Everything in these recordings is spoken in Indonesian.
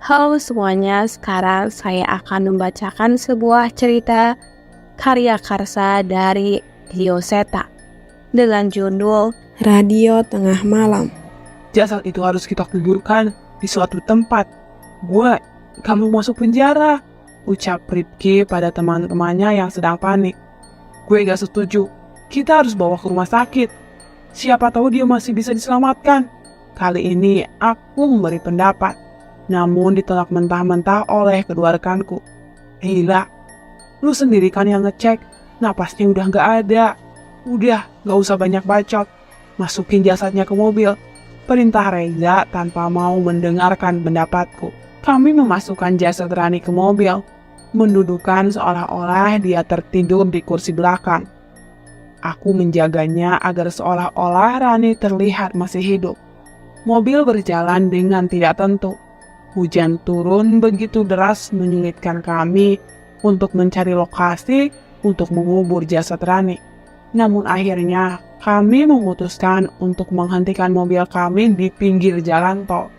Halo semuanya, sekarang saya akan membacakan sebuah cerita karya karsa dari Dioseta dengan judul Radio Tengah Malam. Jasad itu harus kita kuburkan di suatu tempat. Gue, kamu masuk penjara, ucap Rifki pada teman-temannya yang sedang panik. Gue gak setuju, kita harus bawa ke rumah sakit. Siapa tahu dia masih bisa diselamatkan. Kali ini aku memberi pendapat, namun ditolak mentah-mentah oleh kedua rekanku. Gila, lu sendiri kan yang ngecek, napasnya udah gak ada. Udah, gak usah banyak bacot, masukin jasadnya ke mobil. Perintah Reza tanpa mau mendengarkan pendapatku. Kami memasukkan jasad Rani ke mobil, mendudukan seolah-olah dia tertidur di kursi belakang. Aku menjaganya agar seolah-olah Rani terlihat masih hidup. Mobil berjalan dengan tidak tentu. Hujan turun begitu deras menyulitkan kami untuk mencari lokasi untuk mengubur jasad Rani. Namun akhirnya kami memutuskan untuk menghentikan mobil kami di pinggir jalan tol.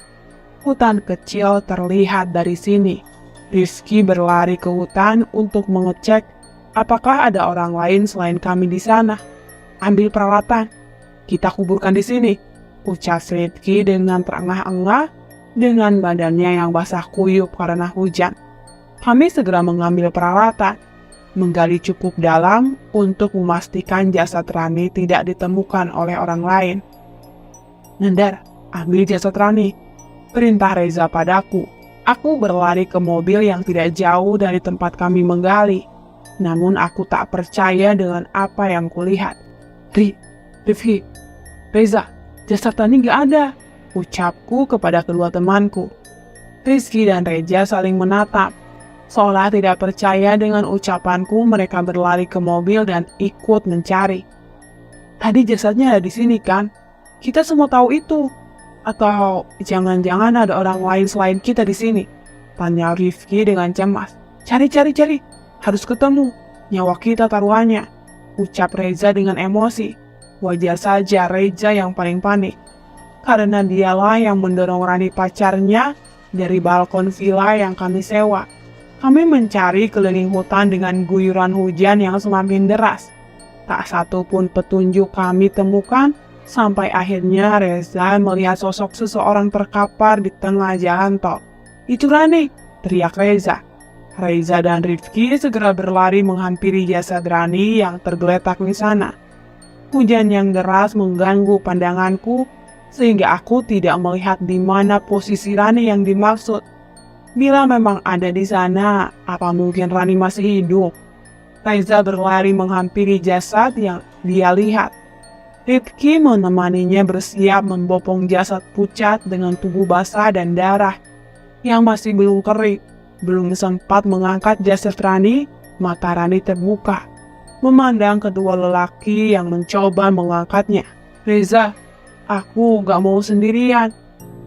Hutan kecil terlihat dari sini. Rizky berlari ke hutan untuk mengecek apakah ada orang lain selain kami di sana. Ambil peralatan, kita kuburkan di sini, ucap Rizky dengan terengah-engah dengan badannya yang basah kuyup karena hujan. Kami segera mengambil peralatan, menggali cukup dalam untuk memastikan jasad Rani tidak ditemukan oleh orang lain. Nandar, ambil jasad Rani, perintah Reza padaku. Aku berlari ke mobil yang tidak jauh dari tempat kami menggali. Namun aku tak percaya dengan apa yang kulihat. Rifki, Reza, jasad Rani gak ada, ucapku kepada kedua temanku. Rizky dan Reza saling menatap. Seolah tidak percaya dengan ucapanku, mereka berlari ke mobil dan ikut mencari. Tadi jasadnya ada di sini kan? Kita semua tahu itu. Atau jangan-jangan ada orang lain selain kita di sini? Tanya Rifki dengan cemas. Cari. Harus ketemu. Nyawa kita taruhannya, ucap Reza dengan emosi. Wajar saja Reza yang paling panik, karena dialah yang mendorong Rani pacarnya dari balkon villa yang kami sewa. Kami mencari keliling hutan dengan guyuran hujan yang semakin deras. Tak satu pun petunjuk kami temukan, sampai akhirnya Reza melihat sosok seseorang terkapar di tengah jalan tol. Itu Rani, teriak Reza. Reza dan Rifki segera berlari menghampiri jasad Rani yang tergeletak di sana. Hujan yang deras mengganggu pandanganku, sehingga aku tidak melihat di mana posisi Rani yang dimaksud. Bila memang ada di sana, apa mungkin Rani masih hidup? Reza berlari menghampiri jasad yang dia lihat. Rifki menemaninya bersiap membopong jasad pucat dengan tubuh basah dan darah yang masih belum kering. Belum sempat mengangkat jasad Rani, mata Rani terbuka, memandang kedua lelaki yang mencoba mengangkatnya. Reza, aku gak mau sendirian,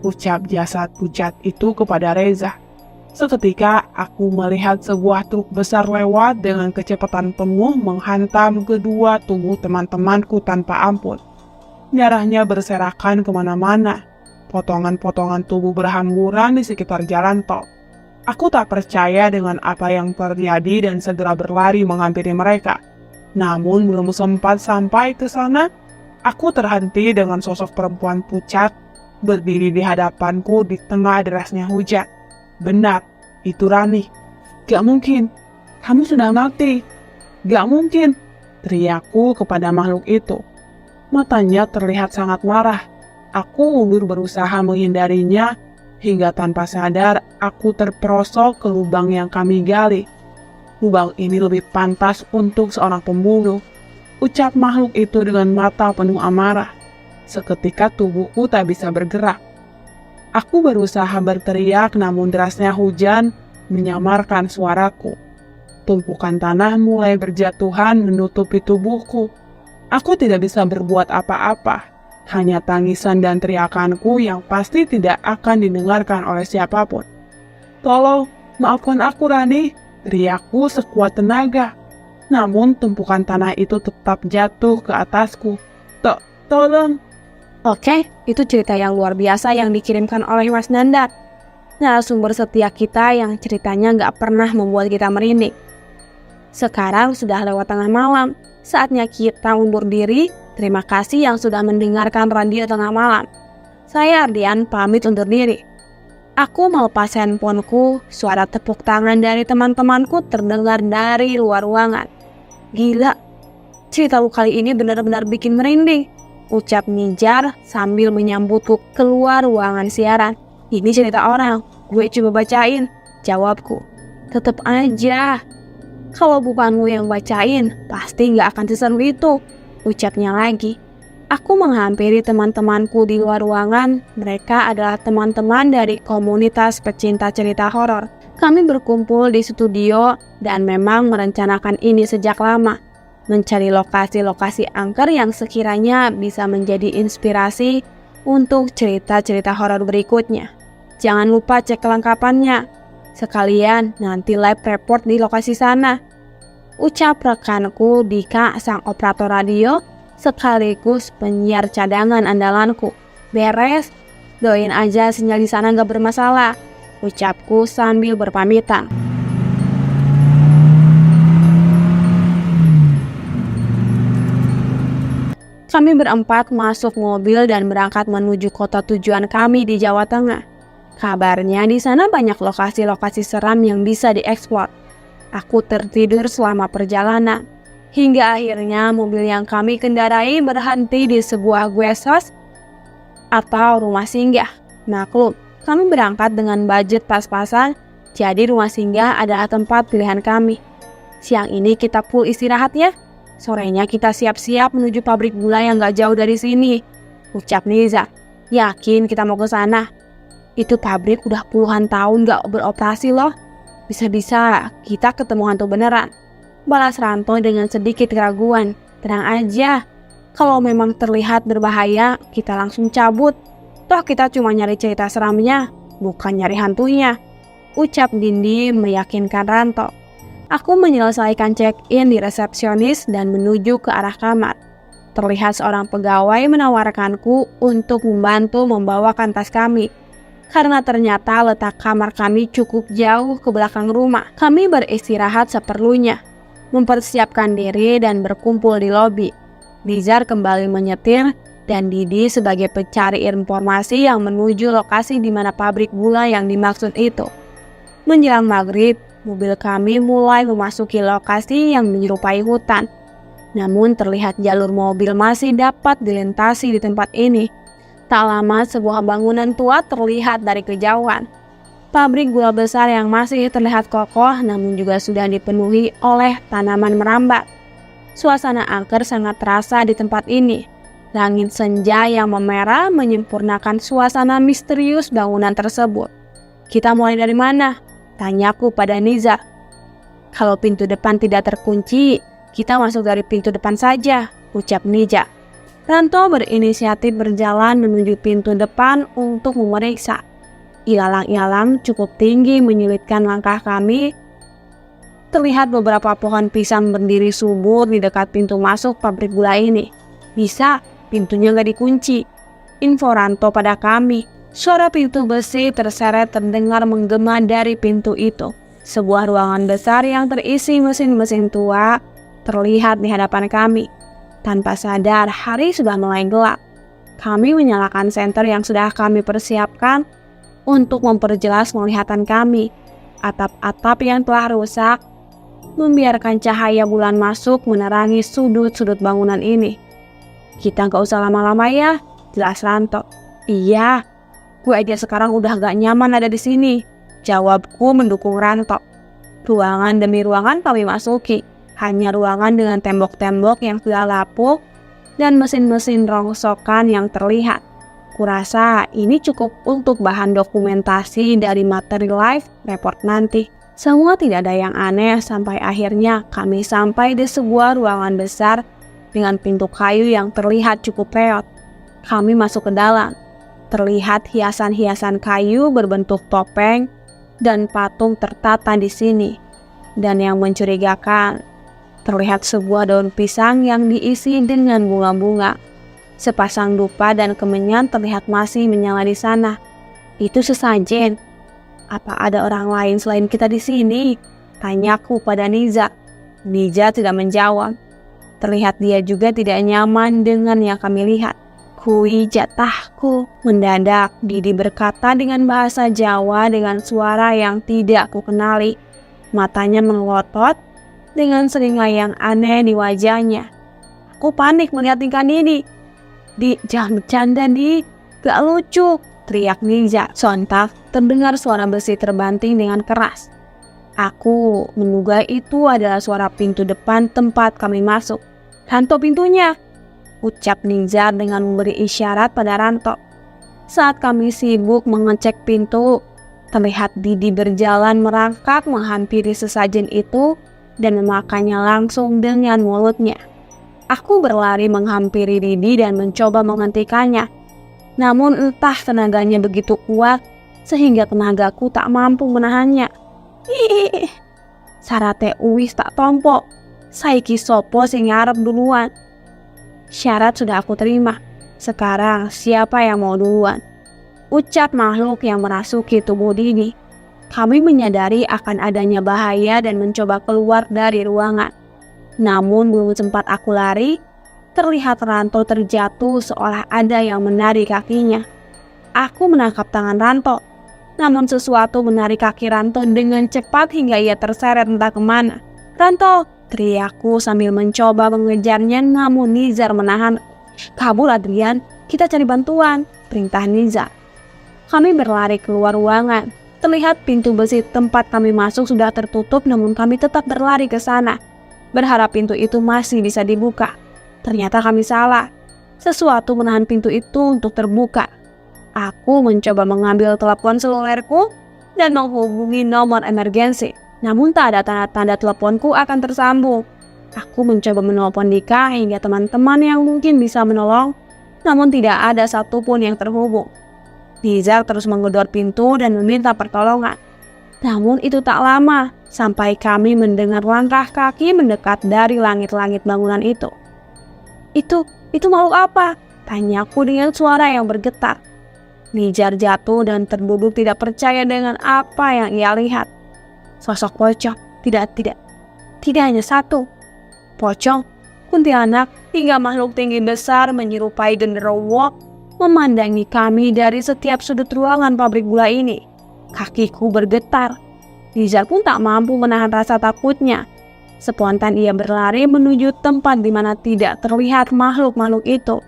ucap jasad pucat itu kepada Reza. Seketika aku melihat sebuah truk besar lewat dengan kecepatan penuh menghantam kedua tubuh teman-temanku tanpa ampun. Darahnya berserakan kemana-mana. Potongan-potongan tubuh berhamburan di sekitar jalan tol. Aku tak percaya dengan apa yang terjadi dan segera berlari menghampiri mereka. Namun belum sempat sampai ke sana, aku terhenti dengan sosok perempuan pucat berdiri di hadapanku di tengah derasnya hujan. Benar, itu Rani. Gak mungkin, kamu sudah mati. Gak mungkin, teriakku kepada makhluk itu. Matanya terlihat sangat marah. Aku mundur berusaha menghindarinya, hingga tanpa sadar aku terperosok ke lubang yang kami gali. Lubang ini lebih pantas untuk seorang pembunuh, ucap makhluk itu dengan mata penuh amarah. Seketika tubuhku tak bisa bergerak. Aku berusaha berteriak, namun derasnya hujan menyamarkan suaraku. Tumpukan tanah mulai berjatuhan menutupi tubuhku. Aku tidak bisa berbuat apa-apa, hanya tangisan dan teriakanku yang pasti tidak akan didengarkan oleh siapapun. Tolong, maafkan aku Rani, teriakku sekuat tenaga. Namun tumpukan tanah itu tetap jatuh ke atasku. Tolong. Oke, itu cerita yang luar biasa yang dikirimkan oleh Mas Nandar. narasumber setia kita yang ceritanya gak pernah membuat kita merinding. Sekarang sudah lewat tengah malam, saatnya kita undur diri. Terima kasih yang sudah mendengarkan Radio Tengah Malam. Saya Ardian pamit undur diri. Aku melepas handphoneku, suara tepuk tangan dari teman-temanku terdengar dari luar ruangan. Gila, ceritaku kali ini benar-benar bikin merinding, ucap Nijar sambil menyambutku keluar ruangan siaran. Ini cerita orang, gue coba bacain, jawabku. Tetep aja, kalau bukanmu yang bacain, pasti gak akan seseru itu, ucapnya lagi. Aku menghampiri teman-temanku di luar ruangan. Mereka adalah teman-teman dari komunitas pecinta cerita horor. Kami berkumpul di studio dan memang merencanakan ini sejak lama. Mencari lokasi-lokasi angker yang sekiranya bisa menjadi inspirasi untuk cerita-cerita horor berikutnya. Jangan lupa cek kelengkapannya. Sekalian nanti live report di lokasi sana, ucap rekanku Dika, sang operator radio sekaligus penyiar cadangan andalanku. Beres, doain aja sinyal di sana gak bermasalah, ucapku sambil berpamitan. Kami berempat masuk mobil dan berangkat menuju kota tujuan kami di Jawa Tengah. Kabarnya di sana banyak lokasi-lokasi seram yang bisa dieksplor. Aku tertidur selama perjalanan. Hingga akhirnya mobil yang kami kendarai berhenti di sebuah guest house atau rumah singgah. Maklum, kami berangkat dengan budget pas-pasan, jadi rumah singgah adalah tempat pilihan kami. Siang ini kita full istirahat ya. Sorenya kita siap-siap menuju pabrik gula yang gak jauh dari sini, ucap Niza. Yakin kita mau ke sana? Itu pabrik udah puluhan tahun gak beroperasi loh. Bisa-bisa kita ketemu hantu beneran, balas Ranto dengan sedikit keraguan. Tenang aja, kalau memang terlihat berbahaya, kita langsung cabut. Toh kita cuma nyari cerita seramnya, bukan nyari hantunya, ucap Dindi meyakinkan Ranto. Aku menyelesaikan check-in di resepsionis dan menuju ke arah kamar. Terlihat seorang pegawai menawarkanku untuk membantu membawakan tas kami. Karena ternyata letak kamar kami cukup jauh ke belakang rumah. Kami beristirahat seperlunya, mempersiapkan diri dan berkumpul di lobi. Nizar kembali menyetir dan Didi sebagai pencari informasi yang menuju lokasi di mana pabrik gula yang dimaksud itu. Menjelang maghrib, mobil kami mulai memasuki lokasi yang menyerupai hutan. Namun terlihat jalur mobil masih dapat dilintasi di tempat ini. Tak lama sebuah bangunan tua terlihat dari kejauhan. Pabrik gula besar yang masih terlihat kokoh namun juga sudah dipenuhi oleh tanaman merambat. Suasana angker sangat terasa di tempat ini. Langit senja yang memerah menyempurnakan suasana misterius bangunan tersebut. Kita mulai dari mana? Tanyaku pada Niza. Kalau pintu depan tidak terkunci, kita masuk dari pintu depan saja, ucap Niza. Ranto berinisiatif berjalan menuju pintu depan untuk memeriksa. Ilalang-ilalang cukup tinggi menyulitkan langkah kami. Terlihat beberapa pohon pisang berdiri subur di dekat pintu masuk pabrik gula ini. Bisa, pintunya gak dikunci, info Ranto pada kami. Suara pintu besi terseret terdengar menggema dari pintu itu. Sebuah ruangan besar yang terisi mesin-mesin tua terlihat di hadapan kami. Tanpa sadar, hari sudah mulai gelap. Kami menyalakan senter yang sudah kami persiapkan untuk memperjelas penglihatan kami. Atap-atap yang telah rusak membiarkan cahaya bulan masuk menerangi sudut-sudut bangunan ini. Kita gak usah lama-lama ya, jelas Ranto. Iya, gue aja sekarang udah gak nyaman ada di sini, jawabku mendukung Ranto. Ruangan demi ruangan kami masuki. Hanya ruangan dengan tembok-tembok yang sudah lapuk dan mesin-mesin rongsokan yang terlihat. Kurasa ini cukup untuk bahan dokumentasi dari materi live report nanti. Semua tidak ada yang aneh sampai akhirnya kami sampai di sebuah ruangan besar dengan pintu kayu yang terlihat cukup reot. Kami masuk ke dalam. Terlihat hiasan-hiasan kayu berbentuk topeng dan patung tertata di sini. Dan yang mencurigakan, terlihat sebuah daun pisang yang diisi dengan bunga-bunga. Sepasang dupa dan kemenyan terlihat masih menyala di sana. Itu sesajen. Apa ada orang lain selain kita di sini? Tanyaku pada Niza. Niza tidak menjawab. Terlihat dia juga tidak nyaman dengan yang kami lihat. Kui jatahku. Mendadak Didi berkata dengan bahasa Jawa dengan suara yang tidak aku kenali. Matanya melotot dengan seringai yang aneh di wajahnya. Aku panik melihat tingkah Didi. Di, jangan bercanda Di, gak lucu, teriak Niza. Sontak terdengar suara besi terbanting dengan keras. Aku menduga itu adalah suara pintu depan tempat kami masuk. Ranto pintunya, ucap Niza dengan memberi isyarat pada Ranto. Saat kami sibuk mengecek pintu, terlihat Didi berjalan merangkak menghampiri sesajen itu dan memakannya langsung dengan mulutnya. Aku berlari menghampiri Didi dan mencoba menghentikannya. Namun entah tenaganya begitu kuat sehingga tenagaku tak mampu menahannya. Ih, sarate uwis tak tompo. Saiki sopo sing ngarep duluan. Syarat sudah aku terima. Sekarang siapa yang mau duluan? Ucap makhluk yang merasuki tubuh Didi. Kami menyadari akan adanya bahaya dan mencoba keluar dari ruangan. Namun belum sempat aku lari, terlihat Ranto terjatuh seolah ada yang menarik kakinya. Aku menangkap tangan Ranto, namun sesuatu menarik kaki Ranto dengan cepat hingga ia terseret entah kemana. Ranto, teriakku sambil mencoba mengejarnya, namun Nizar menahan. Kabur Adrian, kita cari bantuan, perintah Nizar. Kami berlari keluar ruangan. Terlihat pintu besi tempat kami masuk sudah tertutup, namun kami tetap berlari ke sana, berharap pintu itu masih bisa dibuka. Ternyata kami salah. Sesuatu menahan pintu itu untuk terbuka. Aku mencoba mengambil telepon selulerku dan menghubungi nomor emergensi. Namun tak ada tanda-tanda teleponku akan tersambung. Aku mencoba menelpon Dika hingga teman-teman yang mungkin bisa menolong, namun tidak ada satupun yang terhubung. Nizar terus menggedor pintu dan meminta pertolongan. Namun itu tak lama sampai kami mendengar langkah kaki mendekat dari langit-langit bangunan itu. Itu makhluk apa? Tanyaku dengan suara yang bergetar. Nizar jatuh dan terduduk tidak percaya dengan apa yang ia lihat. Sosok pocong, tidak hanya satu. Pocong, kuntilanak, hingga makhluk tinggi besar menyerupai genderuwo memandangi kami dari setiap sudut ruangan pabrik gula ini. Kakiku bergetar. Nizar pun tak mampu menahan rasa takutnya. Spontan ia berlari menuju tempat di mana tidak terlihat makhluk-makhluk itu.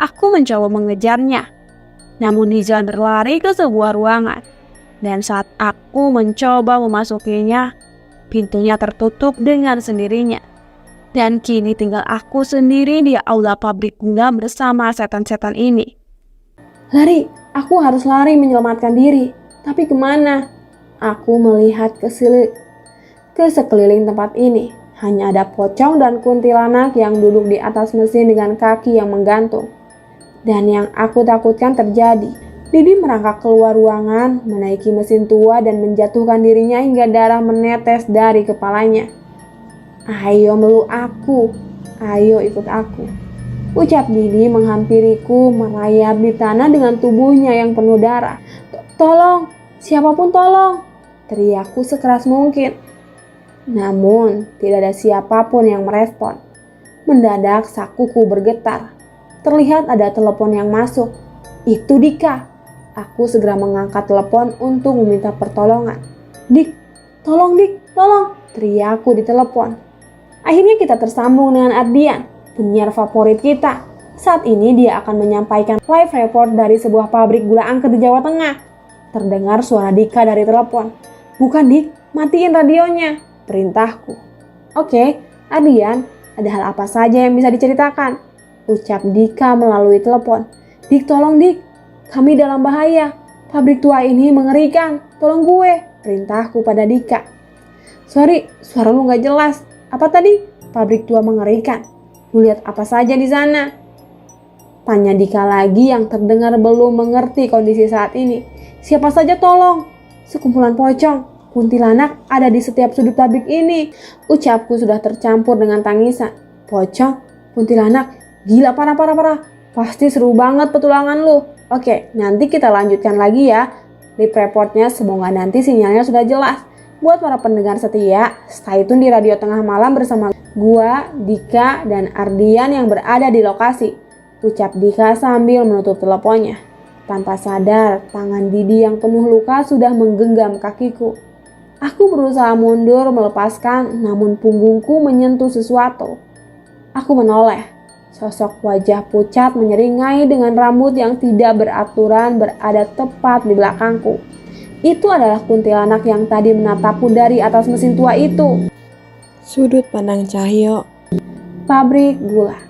Aku mencoba mengejarnya, namun Nizar berlari ke sebuah ruangan. Dan saat aku mencoba memasukinya, pintunya tertutup dengan sendirinya. Dan kini tinggal aku sendiri di aula pabrik gula bersama setan-setan ini. Lari, aku harus lari menyelamatkan diri. Tapi kemana? Aku melihat ke sekeliling tempat ini. Hanya ada pocong dan kuntilanak yang duduk di atas mesin dengan kaki yang menggantung. Dan yang aku takutkan terjadi. Didi merangkak keluar ruangan, menaiki mesin tua dan menjatuhkan dirinya hingga darah menetes dari kepalanya. Ayo meluk aku, ayo ikut aku. Ucap Didi menghampiriku, merayap di tanah dengan tubuhnya yang penuh darah. Tolong, siapapun tolong, teriakku sekeras mungkin. Namun tidak ada siapapun yang merespon. Mendadak sakuku bergetar. Terlihat ada telepon yang masuk. Itu Dika. Aku segera mengangkat telepon untuk meminta pertolongan. Dik, tolong Dik, tolong, teriakku di telepon. Akhirnya kita tersambung dengan Ardian, penyiar favorit kita. Saat ini dia akan menyampaikan live report dari sebuah pabrik gula angker di Jawa Tengah. Terdengar suara Dika dari telepon. Bukan Dik, matiin radionya, perintahku. Oke, Ardian, ada hal apa saja yang bisa diceritakan? Ucap Dika melalui telepon. Dik, tolong Dik. Kami dalam bahaya. Pabrik tua ini mengerikan. Tolong gue, perintahku pada Dika. Sorry, suara lu gak jelas. Apa tadi? Pabrik tua mengerikan. Lu lihat apa saja di sana? Tanya Dika lagi yang terdengar belum mengerti kondisi saat ini. Siapa saja tolong? Sekumpulan pocong, kuntilanak ada di setiap sudut pabrik ini. Ucapku sudah tercampur dengan tangisan. Pocong, kuntilanak, gila parah. Pasti seru banget petualangan lu. Oke, nanti kita lanjutkan lagi ya. Lip reportnya semoga nanti sinyalnya sudah jelas. Buat para pendengar setia, stay tune di Radio Tengah Malam bersama gua, Dika, dan Ardian yang berada di lokasi. Ucap Dika sambil menutup teleponnya. Tanpa sadar, tangan Didi yang penuh luka sudah menggenggam kakiku. Aku berusaha mundur melepaskan, namun punggungku menyentuh sesuatu. Aku menoleh. Sosok wajah pucat menyeringai dengan rambut yang tidak beraturan berada tepat di belakangku. Itu adalah kuntilanak yang tadi menatapku dari atas mesin tua itu. Sudut pandang Cahyo. Pabrik Gula.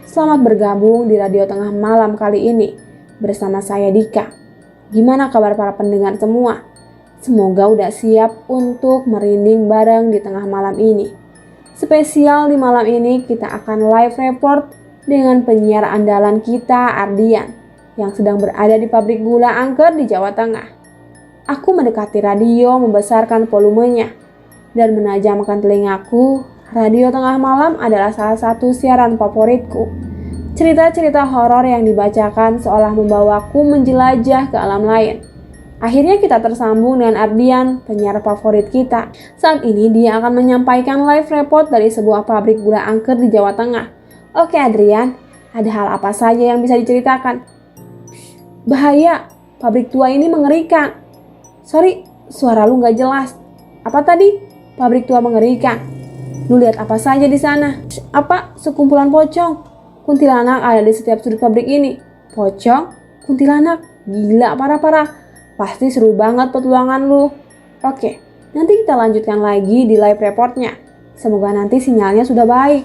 Selamat bergabung di Radio Tengah Malam kali ini bersama saya Dika. Gimana kabar para pendengar semua? Semoga udah siap untuk merinding bareng di tengah malam ini. Spesial di malam ini kita akan live report dengan penyiar andalan kita Ardian yang sedang berada di pabrik gula angker di Jawa Tengah. Aku mendekati radio membesarkan volumenya dan menajamkan telingaku. Radio Tengah Malam adalah salah satu siaran favoritku. Cerita-cerita horor yang dibacakan seolah membawaku menjelajah ke alam lain. Akhirnya kita tersambung dengan Ardian, penyiar favorit kita. Saat ini dia akan menyampaikan live report dari sebuah pabrik gula angker di Jawa Tengah. Oke Adrian, ada hal apa saja yang bisa diceritakan? Bahaya, pabrik tua ini mengerikan. Sorry, suara lu gak jelas. Apa tadi? Pabrik tua mengerikan. Lu lihat apa saja di sana? Apa? Sekumpulan pocong. Kuntilanak ada di setiap sudut pabrik ini. Pocong? Kuntilanak? Gila parah-parah. Pasti seru banget petualangan lu. Oke, nanti kita lanjutkan lagi di live reportnya. Semoga nanti sinyalnya sudah baik.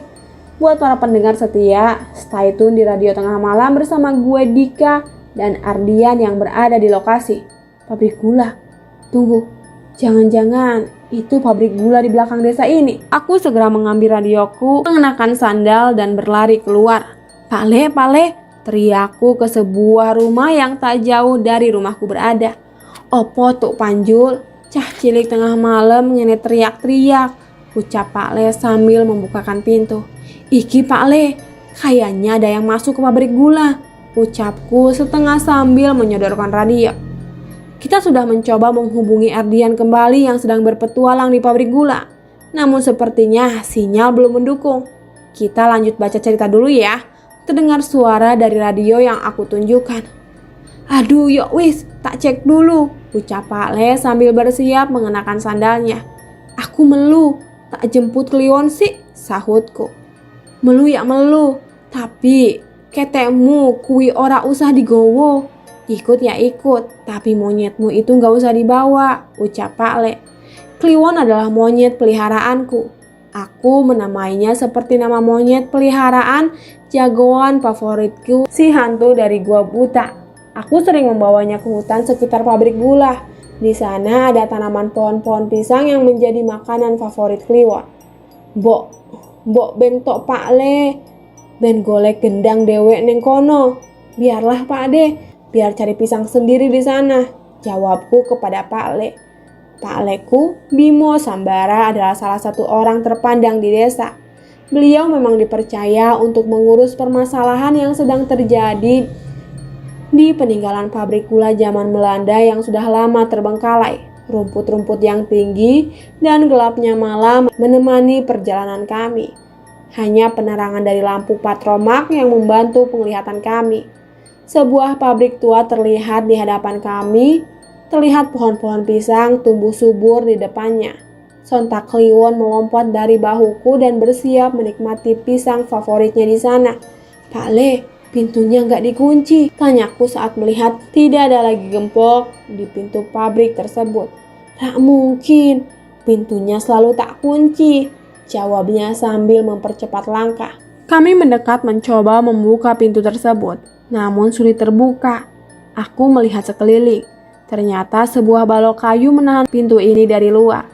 Buat para pendengar setia, stay tune di Radio Tengah Malam bersama gue Dika dan Ardian yang berada di lokasi. Pabrik gula. Tunggu, jangan-jangan itu pabrik gula di belakang desa ini. Aku segera mengambil radioku, mengenakan sandal dan berlari keluar. Pale, teriakku ke sebuah rumah yang tak jauh dari rumahku berada. Opo tuk Panjul, cah cilik tengah malam ngene teriak-teriak, ucap Pak Le sambil membukakan pintu. Iki Pak Le, kayaknya ada yang masuk ke pabrik gula, ucapku setengah sambil menyodorkan radio. Kita sudah mencoba menghubungi Ardian kembali yang sedang berpetualang di pabrik gula. Namun sepertinya sinyal belum mendukung. Kita lanjut baca cerita dulu ya. Terdengar suara dari radio yang aku tunjukkan. Aduh yuk wis, tak cek dulu, ucap Pak Le sambil bersiap mengenakan sandalnya. Aku melu, tak jemput Kliwon sih, sahutku. Melu ya melu, tapi ketemu kui ora usah digowo. Ikut ya ikut, tapi monyetmu itu gak usah dibawa, ucap Pak Le. Kliwon adalah monyet peliharaanku. Aku menamainya seperti nama monyet peliharaan jagoan favoritku, si hantu dari gua buta. Aku sering membawanya ke hutan sekitar pabrik gula. Di sana ada tanaman pohon-pohon pisang yang menjadi makanan favorit Kliwon. Mbok bentok Pak Le, ben golek gendang dewek neng kono. Biarlah Pak De, biar cari pisang sendiri di sana, jawabku kepada Pak Le. Pak Leku, Bimo Sambara adalah salah satu orang terpandang di desa. Beliau memang dipercaya untuk mengurus permasalahan yang sedang terjadi di peninggalan pabrik gula zaman Belanda yang sudah lama terbengkalai. Rumput-rumput yang tinggi dan gelapnya malam menemani perjalanan kami. Hanya penerangan dari lampu patromak yang membantu penglihatan kami. Sebuah pabrik tua terlihat di hadapan kami, terlihat pohon-pohon pisang tumbuh subur di depannya. Sontak Kliwon melompat dari bahuku dan bersiap menikmati pisang favoritnya di sana. Pak Le, pintunya nggak dikunci, tanyaku saat melihat tidak ada lagi gembok di pintu pabrik tersebut. Tak mungkin, pintunya selalu tak kunci, jawabnya sambil mempercepat langkah. Kami mendekat mencoba membuka pintu tersebut. Namun sulit terbuka. Aku melihat sekeliling. Ternyata sebuah balok kayu menahan pintu ini dari luar.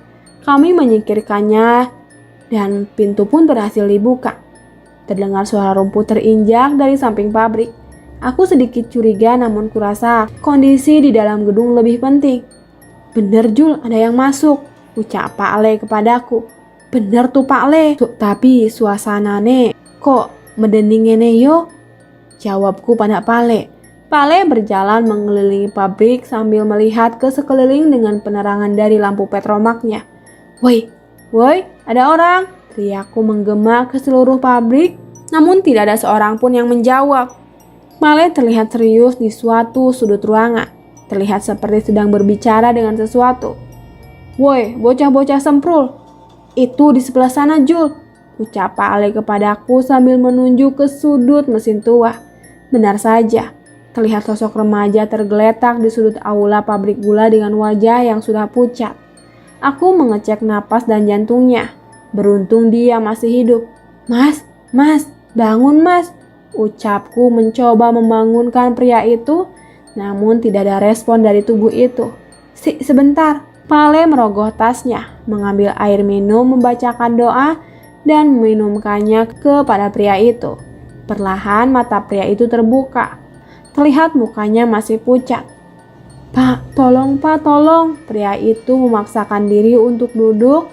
Kami menyingkirkannya dan pintu pun berhasil dibuka. Terdengar suara rumput terinjak dari samping pabrik. Aku sedikit curiga namun kurasa kondisi di dalam gedung lebih penting. Bener Jul, ada yang masuk, ucap Pak Le kepadaku. Bener tuh Pak Le, tapi suasanane kok medening ngene yo? Jawabku pada Pak Le. Pak Le berjalan mengelilingi pabrik sambil melihat ke sekeliling dengan penerangan dari lampu petromaknya. Woi, ada orang! Teriakku menggema ke seluruh pabrik, namun tidak ada seorang pun yang menjawab. Pak Le terlihat serius di suatu sudut ruangan, terlihat seperti sedang berbicara dengan sesuatu. Woi, bocah-bocah semprul, itu di sebelah sana Jul, ucap Pak Le kepadaku sambil menunjuk ke sudut mesin tua. Benar saja, terlihat sosok remaja tergeletak di sudut aula pabrik gula dengan wajah yang sudah pucat. Aku mengecek napas dan jantungnya. Beruntung dia masih hidup. Mas, bangun mas, ucapku mencoba membangunkan pria itu, namun tidak ada respon dari tubuh itu. Sebentar, Pak Le merogoh tasnya, mengambil air minum, membacakan doa, dan meminumkannya kepada pria itu. Perlahan mata pria itu terbuka. Terlihat mukanya masih pucat. Pak, tolong. Pria itu memaksakan diri untuk duduk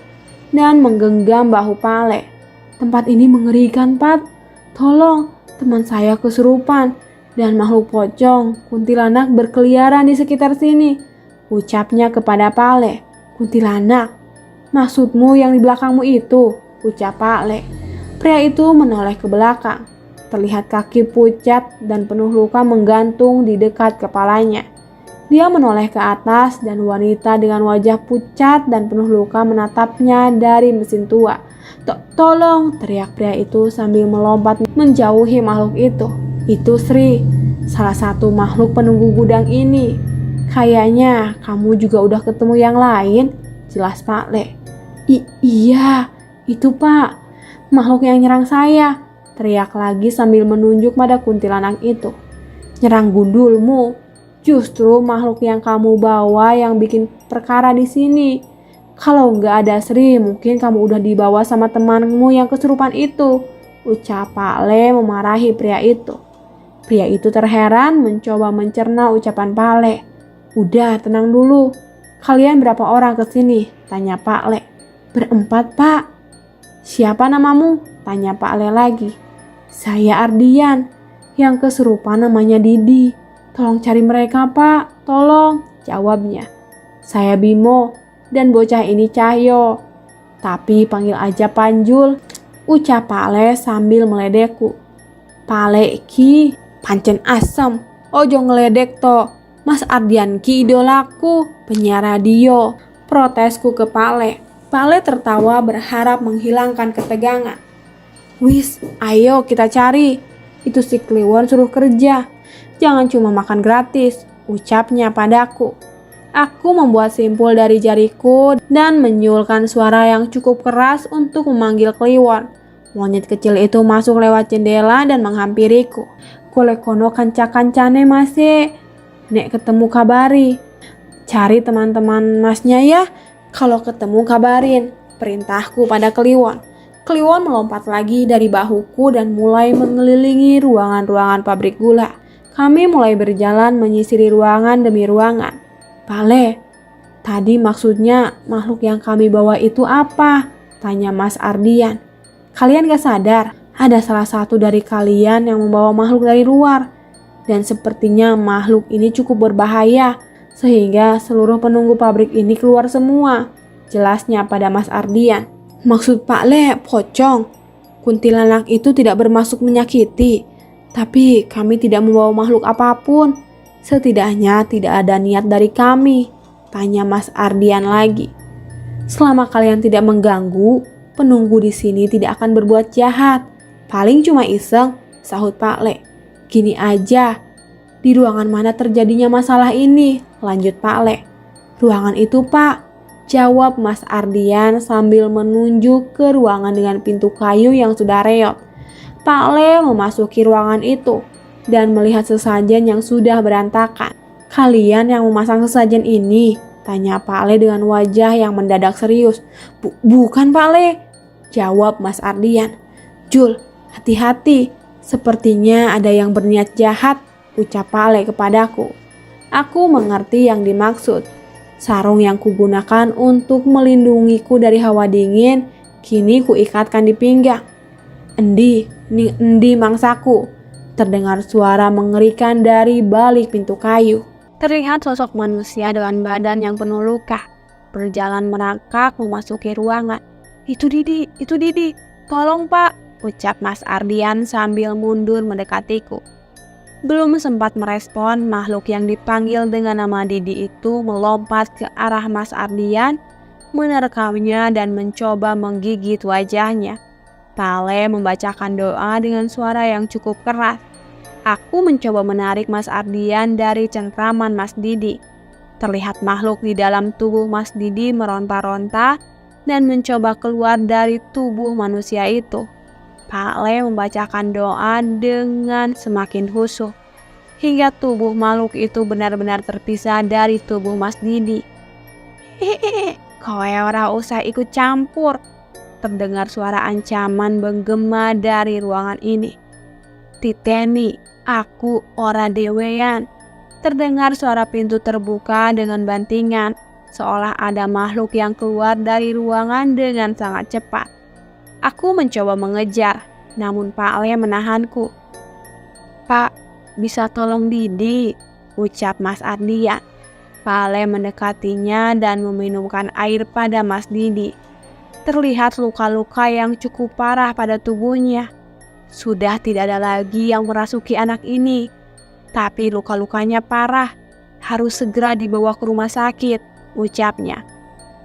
dan menggenggam bahu Pak Le. Tempat ini mengerikan, Pak. Tolong, teman saya kesurupan dan makhluk pocong, kuntilanak berkeliaran di sekitar sini, ucapnya kepada Pak Le. Kuntilanak? Maksudmu yang di belakangmu itu, ucap Pak Le. Pria itu menoleh ke belakang. Terlihat kaki pucat dan penuh luka menggantung di dekat kepalanya. Dia menoleh ke atas dan wanita dengan wajah pucat dan penuh luka menatapnya dari mesin tua. Tolong, teriak pria itu sambil melompat menjauhi makhluk itu. Itu Sri, salah satu makhluk penunggu gudang ini. Kayaknya kamu juga udah ketemu yang lain, jelas Pak Le. Iya, itu Pak, makhluk yang nyerang saya, teriak lagi sambil menunjuk pada kuntilanak itu. Nyerang gundulmu? Justru makhluk yang kamu bawa yang bikin perkara di sini. Kalau nggak ada Sri, mungkin kamu udah dibawa sama temanmu yang kesurupan itu, ucap Pak Le memarahi pria itu. Pria itu terheran mencoba mencerna ucapan Pak Le. Udah, tenang dulu. Kalian berapa orang kesini? Tanya Pak Le. Berempat, Pak. Siapa namamu? Tanya Pak Le lagi. Saya Ardian, yang kesurupan namanya Didi. Tolong cari mereka, Pak. Tolong, jawabnya. Saya Bimo, dan bocah ini Cahyo. Tapi panggil aja Panjul, ucap Pak Le sambil meledekku. Pak Le ki, pancen asem. Ojo ngeledek to. Mas Ardian ki idolaku, penyiar radio. Protesku ke Pak Le. Pak Le tertawa berharap menghilangkan ketegangan. Wis, ayo kita cari. Itu si Kliwon suruh kerja. Jangan cuma makan gratis, ucapnya padaku. Aku membuat simpul dari jariku dan menyulkan suara yang cukup keras untuk memanggil Kliwon. Monyet kecil itu masuk lewat jendela dan menghampiriku. Kolekono kanca-kancane masih. Nek ketemu kabari. Cari teman-teman masnya ya. Kalau ketemu kabarin, perintahku pada Kliwon. Kliwon melompat lagi dari bahuku dan mulai mengelilingi ruangan-ruangan pabrik gula. Kami mulai berjalan menyisiri ruangan demi ruangan. Pak Le, tadi maksudnya makhluk yang kami bawa itu apa? Tanya Mas Ardian. Kalian gak sadar, ada salah satu dari kalian yang membawa makhluk dari luar. Dan sepertinya makhluk ini cukup berbahaya, sehingga seluruh penunggu pabrik ini keluar semua. Jelasnya pada Mas Ardian. Maksud Pak Le, pocong. Kuntilanak itu tidak bermaksud menyakiti, tapi kami tidak membawa makhluk apapun. Setidaknya tidak ada niat dari kami, tanya Mas Ardian lagi. Selama kalian tidak mengganggu, penunggu di sini tidak akan berbuat jahat. Paling cuma iseng, sahut Pak Le. Gini aja, di ruangan mana terjadinya masalah ini? Lanjut Pak Le. Ruangan itu Pak, jawab Mas Ardian sambil menunjuk ke ruangan dengan pintu kayu yang sudah reot. Pak Le memasuki ruangan itu dan melihat sesajen yang sudah berantakan. Kalian yang memasang sesajen ini? Tanya Pak Le dengan wajah yang mendadak serius. Bukan Pak Le, jawab Mas Ardian. Jul, hati-hati, sepertinya ada yang berniat jahat, ucap Pak Le kepadaku. Aku mengerti yang dimaksud. Sarung yang kugunakan untuk melindungiku dari hawa dingin, kini kuikatkan di pinggang. Endi mangsaku, Terdengar suara mengerikan dari balik pintu kayu. Terlihat sosok manusia dengan badan yang penuh luka, berjalan merangkak memasuki ruangan. Itu Didi, tolong Pak, ucap Mas Ardian sambil mundur mendekatiku. Belum sempat merespon, makhluk yang dipanggil dengan nama Didi itu melompat ke arah Mas Ardian, menerkamnya dan mencoba menggigit wajahnya. Pale membacakan doa dengan suara yang cukup keras. Aku mencoba menarik Mas Ardian dari cengkraman Mas Didi. Terlihat makhluk di dalam tubuh Mas Didi meronta-ronta dan mencoba keluar dari tubuh manusia itu. Pale membacakan doa dengan semakin khusyuk, hingga tubuh makhluk itu benar-benar terpisah dari tubuh Mas Didi. Kowe ora usah ikut campur, terdengar suara ancaman menggema dari ruangan ini. Titeni, aku ora dewean. Terdengar suara pintu terbuka dengan bantingan, seolah ada makhluk yang keluar dari ruangan dengan sangat cepat. Aku mencoba mengejar, namun Pak Ale menahanku. Pak, bisa tolong Didi, ucap Mas Ardian. Pak Ale mendekatinya dan meminumkan air pada Mas Didi. Terlihat luka-luka yang cukup parah pada tubuhnya. Sudah tidak ada lagi yang merasuki anak ini, tapi luka-lukanya parah, harus segera dibawa ke rumah sakit, ucapnya.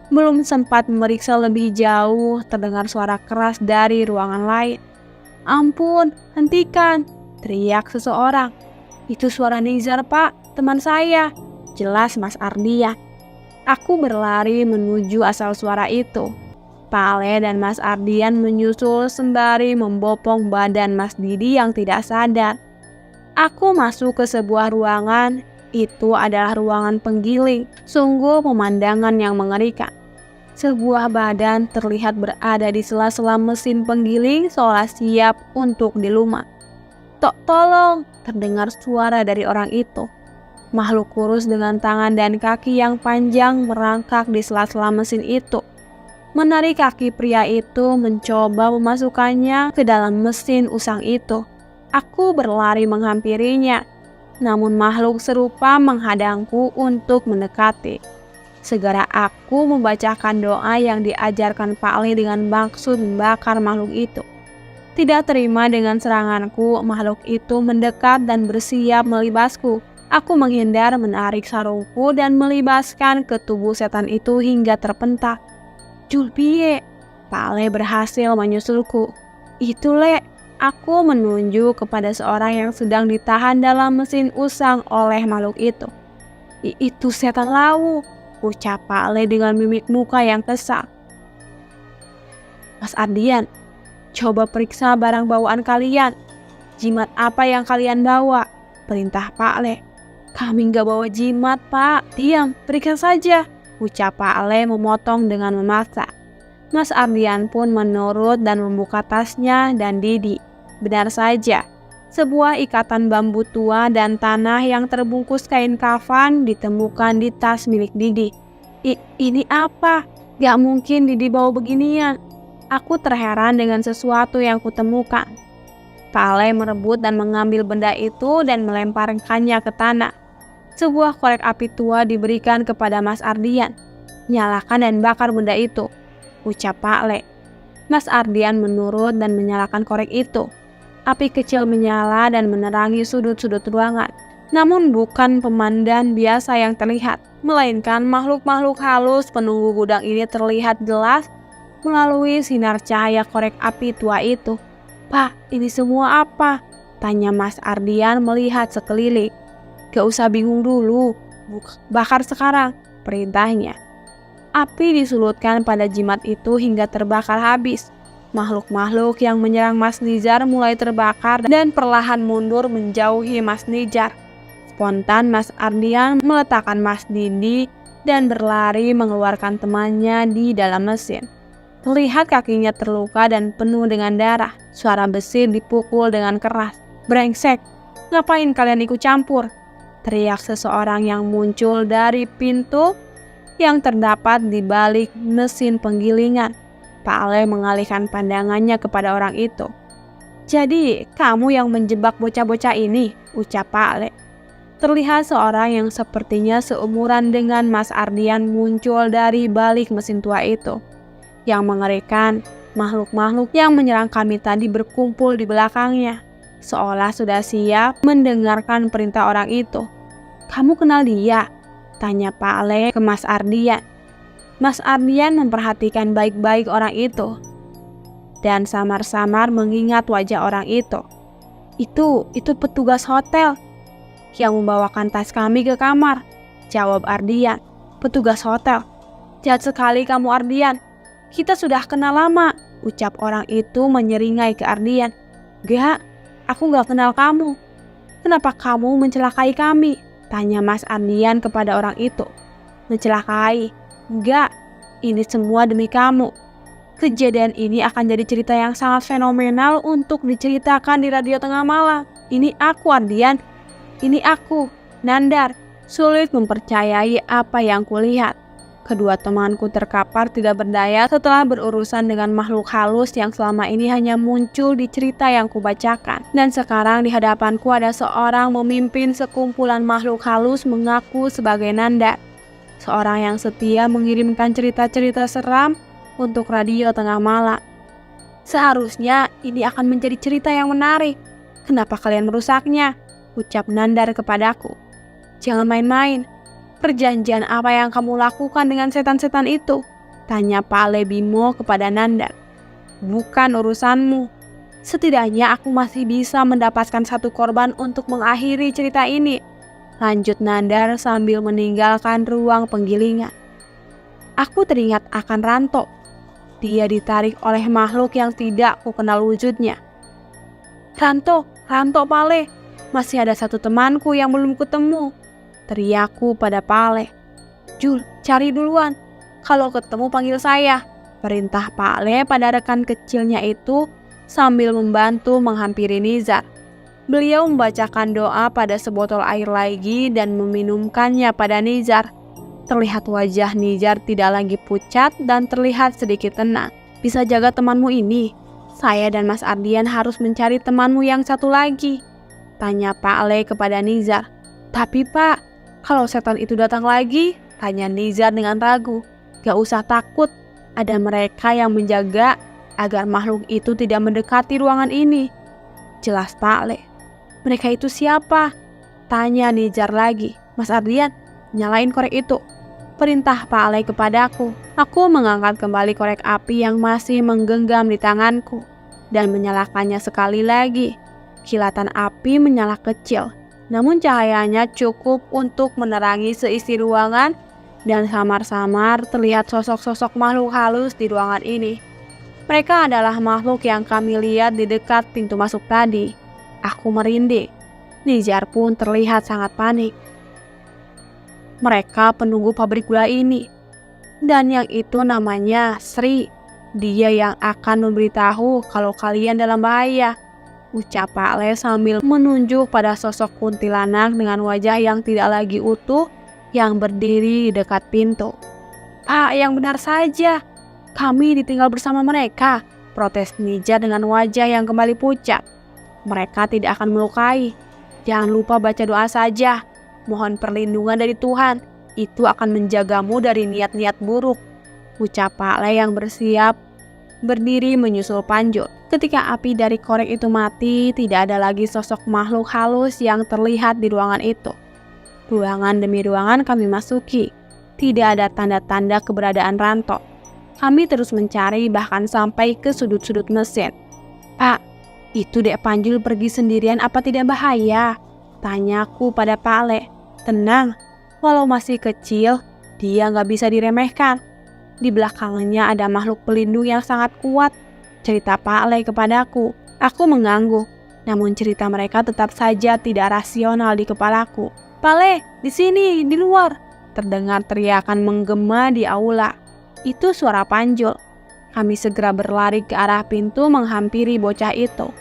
Belum sempat memeriksa lebih jauh, terdengar suara keras dari ruangan lain. Ampun, hentikan, teriak seseorang. Itu suara Nizar Pak, teman saya, jelas Mas Ardian. Aku berlari menuju asal suara itu. Pale dan Mas Ardian menyusul sembari membopong badan Mas Didi yang tidak sadar. Aku masuk ke sebuah ruangan. Itu adalah ruangan penggiling. Sungguh pemandangan yang mengerikan. Sebuah badan terlihat berada di sela-sela mesin penggiling seolah siap untuk dilumat. Tolong, terdengar suara dari orang itu. Makhluk kurus dengan tangan dan kaki yang panjang merangkak di sela-sela mesin itu. Menarik kaki pria itu mencoba memasukkannya ke dalam mesin usang itu. Aku berlari menghampirinya, namun makhluk serupa menghadangku untuk mendekati. Segera aku membacakan doa yang diajarkan Pak Ali dengan maksud membakar makhluk itu. Tidak terima dengan seranganku, makhluk itu mendekat dan bersiap melibasku. Aku menghindar, menarik sarungku dan melibaskan ke tubuh setan itu hingga terpental. Julpie, Pak Ale berhasil menyusulku. Itu Le, aku menunjuk kepada seorang yang sedang ditahan dalam mesin usang oleh makhluk itu. Itu setan lawu, ucap Pak Ale dengan mimik muka yang kesal. Mas Ardian, coba periksa barang bawaan kalian. Jimat apa yang kalian bawa? Perintah Pak Ale. Kami nggak bawa jimat, Pak. Diam, periksa saja, ucap Pak Ale memotong dengan memaksa. Mas Ardian pun menurut dan membuka tasnya dan Didi. Benar saja, sebuah ikatan bambu tua dan tanah yang terbungkus kain kafan ditemukan di tas milik Didi. Ini apa? Gak mungkin Didi bawa beginian. Aku terheran dengan sesuatu yang kutemukan. Pale merebut dan mengambil benda itu dan melemparkannya ke tanah. Sebuah korek api tua diberikan kepada Mas Ardian. Nyalakan dan bakar benda itu, ucap Pale. Mas Ardian menurut dan menyalakan korek itu. Api kecil menyala dan menerangi sudut-sudut ruangan. Namun bukan pemandan biasa yang terlihat, melainkan makhluk-makhluk halus penunggu gudang ini terlihat jelas melalui sinar cahaya korek api tua itu. Pak, ini semua apa? Tanya Mas Ardian melihat sekeliling. Gak usah bingung dulu, bakar sekarang, perintahnya. Api disulutkan pada jimat itu hingga terbakar habis. Makhluk-makhluk yang menyerang Mas Nizar mulai terbakar dan perlahan mundur menjauhi Mas Nizar. Spontan Mas Ardian meletakkan Mas Didi dan berlari mengeluarkan temannya di dalam mesin. Terlihat kakinya terluka dan penuh dengan darah. Suara besi dipukul dengan keras. Brengsek, ngapain kalian ikut campur? Teriak seseorang yang muncul dari pintu yang terdapat di balik mesin penggilingan. Pak Ale mengalihkan pandangannya kepada orang itu. Jadi, kamu yang menjebak bocah-bocah ini, ucap Pak Ale. Terlihat seorang yang sepertinya seumuran dengan Mas Ardian muncul dari balik mesin tua itu. Yang mengerikan, makhluk-makhluk yang menyerang kami tadi berkumpul di belakangnya, seolah sudah siap mendengarkan perintah orang itu. Kamu kenal dia? Tanya Pak Ale ke Mas Ardian. Mas Ardian memperhatikan baik-baik orang itu dan samar-samar mengingat wajah orang itu. Itu petugas hotel yang membawakan tas kami ke kamar, jawab Ardian. Petugas hotel? Jahat sekali kamu, Ardian. Kita sudah kenal lama, ucap orang itu menyeringai ke Ardian. Gak, aku gak kenal kamu. Kenapa kamu mencelakai kami? Tanya Mas Ardian kepada orang itu. Mencelakai? Enggak, ini semua demi kamu. Kejadian ini akan jadi cerita yang sangat fenomenal untuk diceritakan di radio tengah malam. Ini aku, Ardian. Ini aku, Nandar. Sulit mempercayai apa yang kulihat. Kedua temanku terkapar tidak berdaya setelah berurusan dengan makhluk halus yang selama ini hanya muncul di cerita yang kubacakan. Dan sekarang di hadapanku ada seorang memimpin sekumpulan makhluk halus mengaku sebagai Nandar. Seorang yang setia mengirimkan cerita-cerita seram untuk radio tengah malam. Seharusnya ini akan menjadi cerita yang menarik. Kenapa kalian merusaknya? Ucap Nandar kepadaku. Jangan main-main. Perjanjian apa yang kamu lakukan dengan setan-setan itu? Tanya Pak Ale Bimo kepada Nandar. Bukan urusanmu. Setidaknya aku masih bisa mendapatkan satu korban untuk mengakhiri cerita ini. Lanjut Nandar sambil meninggalkan ruang penggilingan. Aku teringat akan Ranto. Dia ditarik oleh makhluk yang tidak kukenal wujudnya. Ranto Pak Ale, masih ada satu temanku yang belum ketemu, teriakku pada Pak Ale. Jul, cari duluan. Kalau ketemu panggil saya, perintah Pak Ale pada rekan kecilnya itu sambil membantu menghampiri Nizar. Beliau membacakan doa pada sebotol air lagi dan meminumkannya pada Nizar. Terlihat wajah Nizar tidak lagi pucat dan terlihat sedikit tenang. Bisa jaga temanmu ini. Saya dan Mas Ardian harus mencari temanmu yang satu lagi, tanya Pak Ale kepada Nizar. Tapi Pak, kalau setan itu datang lagi, tanya Nizar dengan ragu. Gak usah takut, ada mereka yang menjaga agar makhluk itu tidak mendekati ruangan ini, jelas Pak Ale. Mereka itu siapa? Tanya Nizar lagi. Mas Ardian, nyalain korek itu, perintah Pak Ale kepadaku. Aku mengangkat kembali korek api yang masih menggenggam di tanganku dan menyalakannya sekali lagi. Kilatan api menyala kecil, namun cahayanya cukup untuk menerangi seisi ruangan dan samar-samar terlihat sosok-sosok makhluk halus di ruangan ini. Mereka adalah makhluk yang kami lihat di dekat pintu masuk tadi. Aku merinding. Nizar pun terlihat sangat panik. Mereka penunggu pabrik gula ini. Dan yang itu namanya Sri. Dia yang akan memberitahu kalau kalian dalam bahaya, ucap Pak Le sambil menunjuk pada sosok kuntilanak dengan wajah yang tidak lagi utuh yang berdiri di dekat pintu. Pak, yang benar saja. Kami ditinggal bersama mereka, protes Nizar dengan wajah yang kembali pucat. Mereka tidak akan melukai. Jangan lupa baca doa saja. Mohon perlindungan dari Tuhan, itu akan menjagamu dari niat-niat buruk, ucap Pak Le yang bersiap berdiri menyusul Panjul. Ketika api dari korek itu mati, tidak ada lagi sosok makhluk halus yang terlihat di ruangan itu. Ruangan demi ruangan kami masuki. Tidak ada tanda-tanda keberadaan Ranto. Kami terus mencari bahkan sampai ke sudut-sudut mesin. Pak, itu Dek Panjul pergi sendirian apa tidak bahaya? Tanyaku pada Pak Le. Tenang, walau masih kecil, dia nggak bisa diremehkan. Di belakangnya ada makhluk pelindung yang sangat kuat, cerita Pak Le kepadaku. Aku mengangguk, namun cerita mereka tetap saja tidak rasional di kepalaku. Pak Le, di sini, di luar, terdengar teriakan menggema di aula. Itu suara Panjul. Kami segera berlari ke arah pintu menghampiri bocah itu.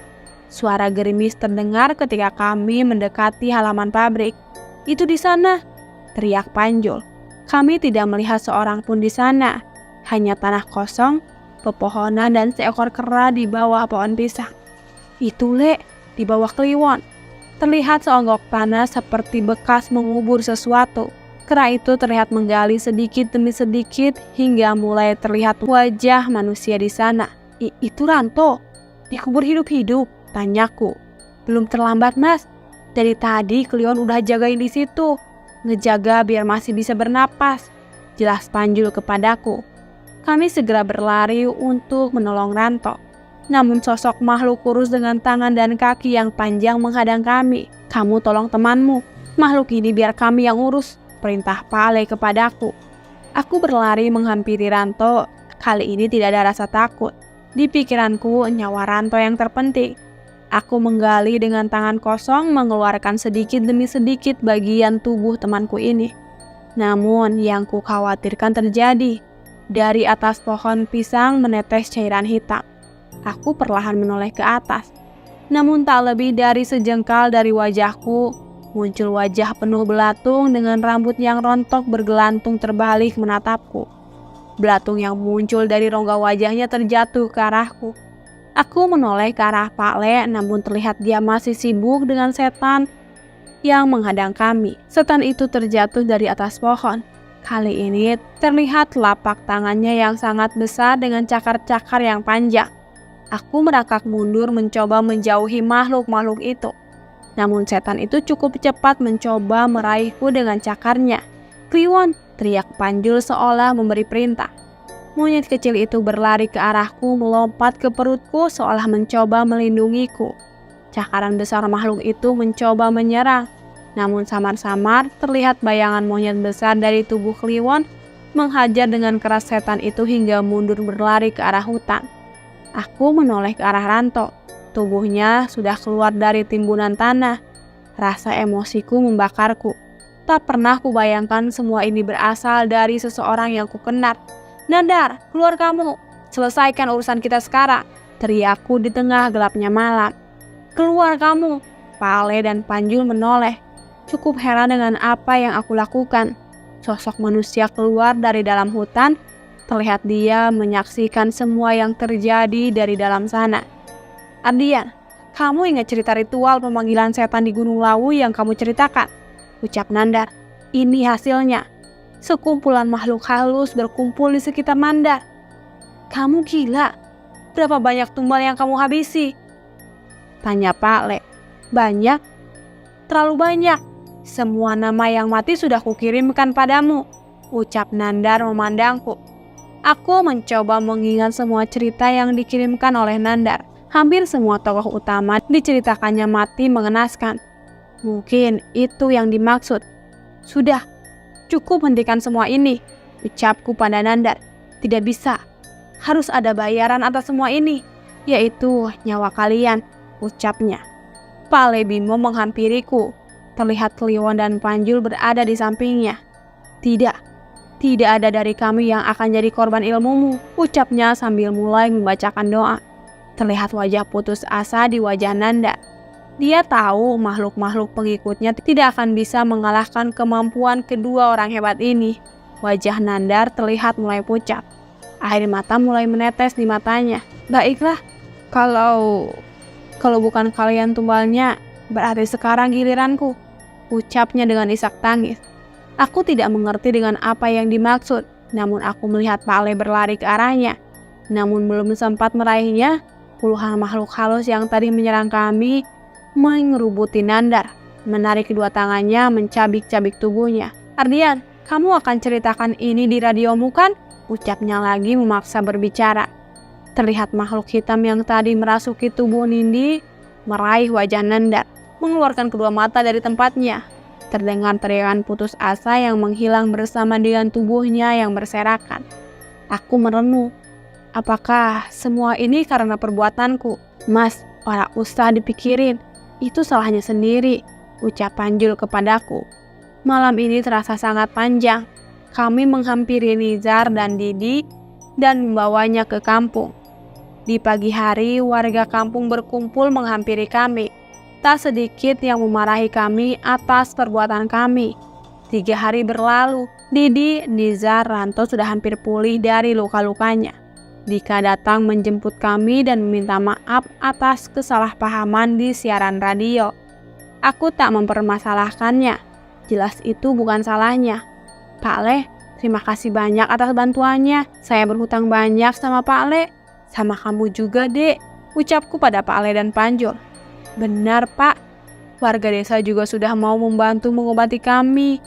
Suara gerimis terdengar ketika kami mendekati halaman pabrik. Itu di sana, teriak Panjul. Kami tidak melihat seorang pun di sana, hanya tanah kosong, pepohonan dan seekor kera di bawah pohon pisang. Itu Le, di bawah Kliwon. Terlihat seonggok tanah seperti bekas mengubur sesuatu. Kera itu terlihat menggali sedikit demi sedikit hingga mulai terlihat wajah manusia di sana. Itu Ranto, dikubur hidup-hidup, tanyaku. Belum terlambat Mas, dari tadi Kliwon udah jagain di situ. Ngejaga biar masih bisa bernapas, jelas Panjul kepadaku. Kami segera berlari untuk menolong Ranto. Namun sosok makhluk kurus dengan tangan dan kaki yang panjang menghadang kami. Kamu tolong temanmu, makhluk ini biar kami yang urus, perintah Pak Ale kepadaku. Aku berlari menghampiri Ranto. Kali ini tidak ada rasa takut. Di pikiranku nyawa Ranto yang terpenting. Aku menggali dengan tangan kosong, mengeluarkan sedikit demi sedikit bagian tubuh temanku ini. Namun yang ku khawatirkan terjadi. Dari atas pohon pisang menetes cairan hitam. Aku perlahan menoleh ke atas. Namun tak lebih dari sejengkal dari wajahku, muncul wajah penuh belatung dengan rambut yang rontok bergelantung terbalik menatapku. Belatung yang muncul dari rongga wajahnya terjatuh ke arahku. Aku menoleh ke arah Pak Le, namun terlihat dia masih sibuk dengan setan yang menghadang kami. Setan itu terjatuh dari atas pohon. Kali ini terlihat telapak tangannya yang sangat besar dengan cakar-cakar yang panjang. Aku merangkak mundur mencoba menjauhi makhluk-makhluk itu. Namun setan itu cukup cepat mencoba meraihku dengan cakarnya. Kliwon, teriak Panjul seolah memberi perintah. Monyet kecil itu berlari ke arahku, melompat ke perutku seolah mencoba melindungiku. Cakaran besar makhluk itu mencoba menyerang. Namun samar-samar terlihat bayangan monyet besar dari tubuh Kliwon menghajar dengan keras setan itu hingga mundur berlari ke arah hutan. Aku menoleh ke arah Ranto. Tubuhnya sudah keluar dari timbunan tanah. Rasa emosiku membakarku. Tak pernah kubayangkan semua ini berasal dari seseorang yang kukenal. Nandar, keluar kamu. Selesaikan urusan kita sekarang, teriakku di tengah gelapnya malam. Keluar kamu. Pak Ale dan Panjul menoleh. Cukup heran dengan apa yang aku lakukan. Sosok manusia keluar dari dalam hutan. Terlihat dia menyaksikan semua yang terjadi dari dalam sana. Ardian, kamu ingat cerita ritual pemanggilan setan di Gunung Lawu yang kamu ceritakan? Ucap Nandar. Ini hasilnya. Sekumpulan makhluk halus berkumpul di sekitar Nandar. Kamu gila. Berapa banyak tumbal yang kamu habisi? Tanya Pak Le. Banyak? Terlalu banyak. Semua nama yang mati sudah kukirimkan padamu. Ucap Nandar memandangku. Aku mencoba mengingat semua cerita yang dikirimkan oleh Nandar. Hampir semua tokoh utama diceritakannya mati mengenaskan. Mungkin itu yang dimaksud. Sudah, cukup hentikan semua ini, ucapku pada Nandar. Tidak bisa, harus ada bayaran atas semua ini, yaitu nyawa kalian, ucapnya. Pak Le Bimo menghampiriku. Terlihat Kliwon dan Panjul berada di sampingnya. Tidak ada dari kami yang akan jadi korban ilmumu, ucapnya sambil mulai membacakan doa. Terlihat wajah putus asa di wajah Nanda. Dia tahu makhluk-makhluk pengikutnya tidak akan bisa mengalahkan kemampuan kedua orang hebat ini. Wajah Nandar terlihat mulai pucat. Air mata mulai menetes di matanya. Baiklah, kalau bukan kalian tumbalnya, berarti sekarang giliranku, ucapnya dengan isak tangis. Aku tidak mengerti dengan apa yang dimaksud, namun aku melihat Pak Ale berlari ke arahnya. Namun belum sempat meraihnya, puluhan makhluk halus yang tadi menyerang kami mengerubuti Nandar, menarik kedua tangannya mencabik-cabik tubuhnya. Ardian, kamu akan ceritakan ini di radiomu kan? Ucapnya lagi memaksa berbicara. Terlihat makhluk hitam yang tadi merasuki tubuh Nindi meraih wajah Nandar, mengeluarkan kedua mata dari tempatnya. Terdengar teriakan putus asa yang menghilang bersama dengan tubuhnya yang berserakan. Aku merenung. Apakah semua ini karena perbuatanku? Mas, ora usah dipikirin. Itu salahnya sendiri, ucap Panjul kepadaku. Malam ini terasa sangat panjang. Kami menghampiri Nizar dan Didi dan membawanya ke kampung. Di pagi hari, warga kampung berkumpul menghampiri kami. Tak sedikit yang memarahi kami atas perbuatan kami. 3 hari berlalu, Didi, Nizar, Ranto sudah hampir pulih dari luka-lukanya. Dika datang menjemput kami dan meminta maaf atas kesalahpahaman di siaran radio. Aku tak mempermasalahkannya. Jelas itu bukan salahnya. Pak Le, terima kasih banyak atas bantuannya. Saya berhutang banyak sama Pak Le. Sama kamu juga, Dek, ucapku pada Pak Le dan Panjul. Benar, Pak. Warga desa juga sudah mau membantu mengobati kami,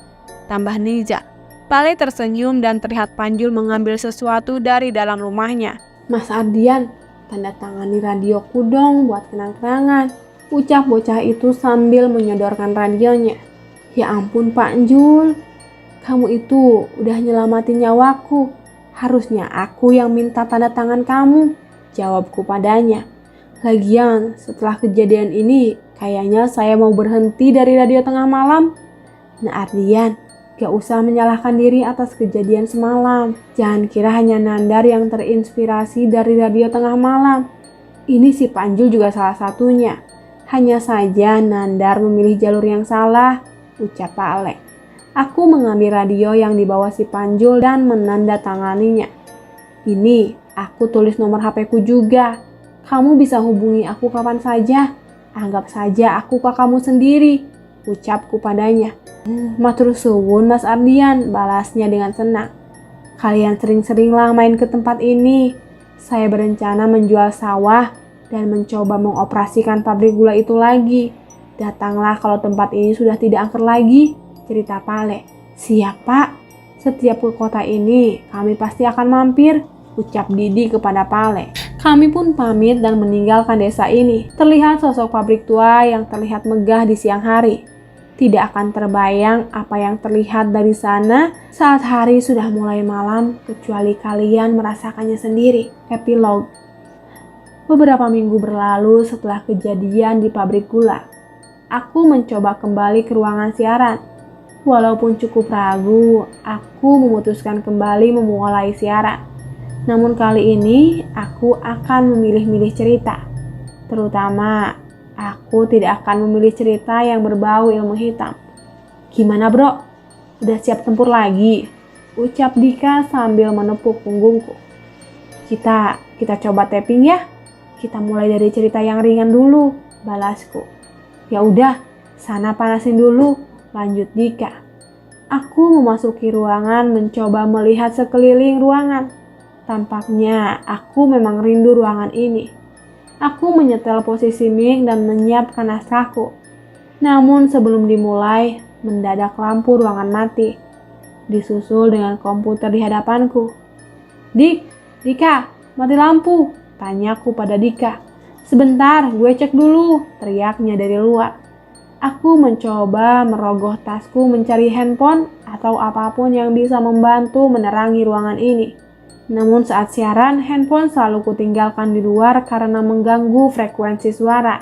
tambah Nizar. Pak Le tersenyum dan terlihat Panjul mengambil sesuatu dari dalam rumahnya. Mas Ardian, tanda tangani radioku dong buat kenang-kenangan, ucap bocah itu sambil menyodorkan radionya. Ya ampun Pak Jul, kamu itu udah nyelamatin nyawaku. Harusnya aku yang minta tanda tangan kamu, jawabku padanya. Lagian setelah kejadian ini, kayaknya saya mau berhenti dari radio tengah malam. Nah Ardian, gak usah menyalahkan diri atas kejadian semalam. Jangan kira hanya Nandar yang terinspirasi dari radio tengah malam. Ini si Panjul juga salah satunya. Hanya saja Nandar memilih jalur yang salah, ucap Pak Ale. Aku mengambil radio yang dibawa si Panjul dan menandatanganinya. Ini, aku tulis nomor HP-ku juga. Kamu bisa hubungi aku kapan saja. Anggap saja aku kakakmu sendiri, ucapku padanya. Matur suwun Mas Ardian, balasnya dengan senang. Kalian sering-seringlah main ke tempat ini. Saya berencana menjual sawah dan mencoba mengoperasikan pabrik gula itu lagi. Datanglah kalau tempat ini sudah tidak angker lagi, cerita Pale. Siap Pak, setiap ke kota ini kami pasti akan mampir, ucap Didi kepada Pale. Kami pun pamit dan meninggalkan desa ini. Terlihat sosok pabrik tua yang terlihat megah di siang hari. Tidak akan terbayang apa yang terlihat dari sana saat hari sudah mulai malam, kecuali kalian merasakannya sendiri. Epilog. Beberapa minggu berlalu setelah kejadian di pabrik gula. Aku mencoba kembali ke ruangan siaran. Walaupun cukup ragu, aku memutuskan kembali memulai siaran. Namun kali ini aku akan memilih-milih cerita. Terutama, aku tidak akan memilih cerita yang berbau ilmu hitam. Gimana bro? Udah siap tempur lagi? Ucap Dika sambil menepuk punggungku. Kita coba tapping ya. Kita mulai dari cerita yang ringan dulu, balasku. Ya udah, sana panasin dulu, lanjut Dika. Aku memasuki ruangan mencoba melihat sekeliling ruangan. Tampaknya aku memang rindu ruangan ini. Aku menyetel posisi mic dan menyiapkan naskahku. Namun sebelum dimulai, mendadak lampu ruangan mati. Disusul dengan komputer di hadapanku. Dika, mati lampu, tanyaku pada Dika. Sebentar, gue cek dulu, teriaknya dari luar. Aku mencoba merogoh tasku mencari handphone atau apapun yang bisa membantu menerangi ruangan ini. Namun saat siaran, handphone selalu kutinggalkan di luar karena mengganggu frekuensi suara.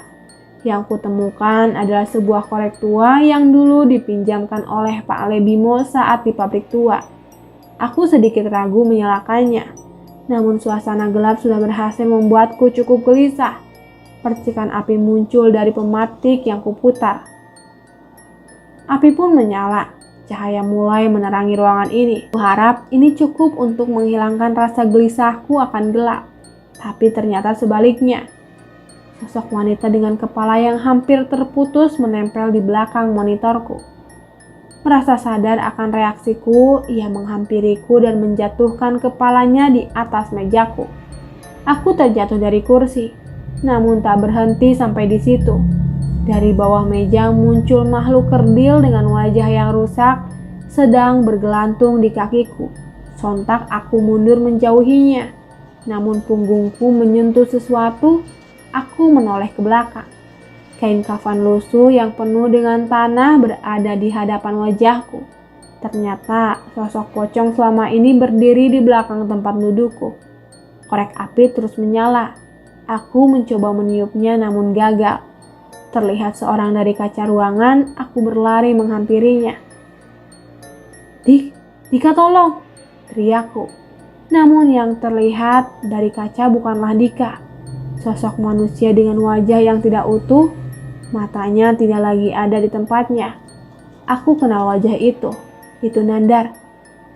Yang kutemukan adalah sebuah korek tua yang dulu dipinjamkan oleh Pak Ale Bimo saat di pabrik tua. Aku sedikit ragu menyalakannya. Namun suasana gelap sudah berhasil membuatku cukup gelisah. Percikan api muncul dari pematik yang kuputar. Api pun menyala. Cahaya mulai menerangi ruangan ini. Kuharap ini cukup untuk menghilangkan rasa gelisahku akan gelap. Tapi ternyata sebaliknya. Sosok wanita dengan kepala yang hampir terputus menempel di belakang monitorku. Merasa sadar akan reaksiku, ia menghampiriku dan menjatuhkan kepalanya di atas mejaku. Aku terjatuh dari kursi, namun tak berhenti sampai di situ. Dari bawah meja muncul makhluk kerdil dengan wajah yang rusak, sedang bergelantung di kakiku. Sontak aku mundur menjauhinya. Namun punggungku menyentuh sesuatu, aku menoleh ke belakang. Kain kafan lusuh yang penuh dengan tanah berada di hadapan wajahku. Ternyata sosok pocong selama ini berdiri di belakang tempat dudukku. Korek api terus menyala. Aku mencoba meniupnya namun gagal. Terlihat seorang dari kaca ruangan, aku berlari menghampirinya. Dika tolong, teriakku. Namun yang terlihat dari kaca bukanlah Dika. Sosok manusia dengan wajah yang tidak utuh, matanya tidak lagi ada di tempatnya. Aku kenal wajah itu Nandar.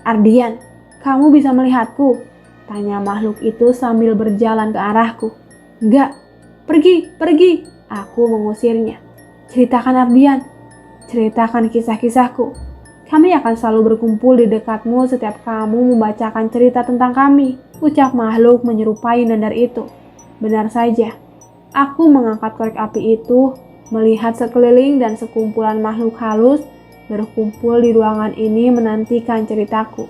Ardian, kamu bisa melihatku? Tanya makhluk itu sambil berjalan ke arahku. Enggak, pergi. Aku mengusirnya. Ceritakan Ardian, ceritakan kisah-kisahku. Kami akan selalu berkumpul di dekatmu setiap kamu membacakan cerita tentang kami. Ucap makhluk menyerupai nandar itu. Benar saja, aku mengangkat korek api itu, melihat sekeliling dan sekumpulan makhluk halus berkumpul di ruangan ini menantikan ceritaku.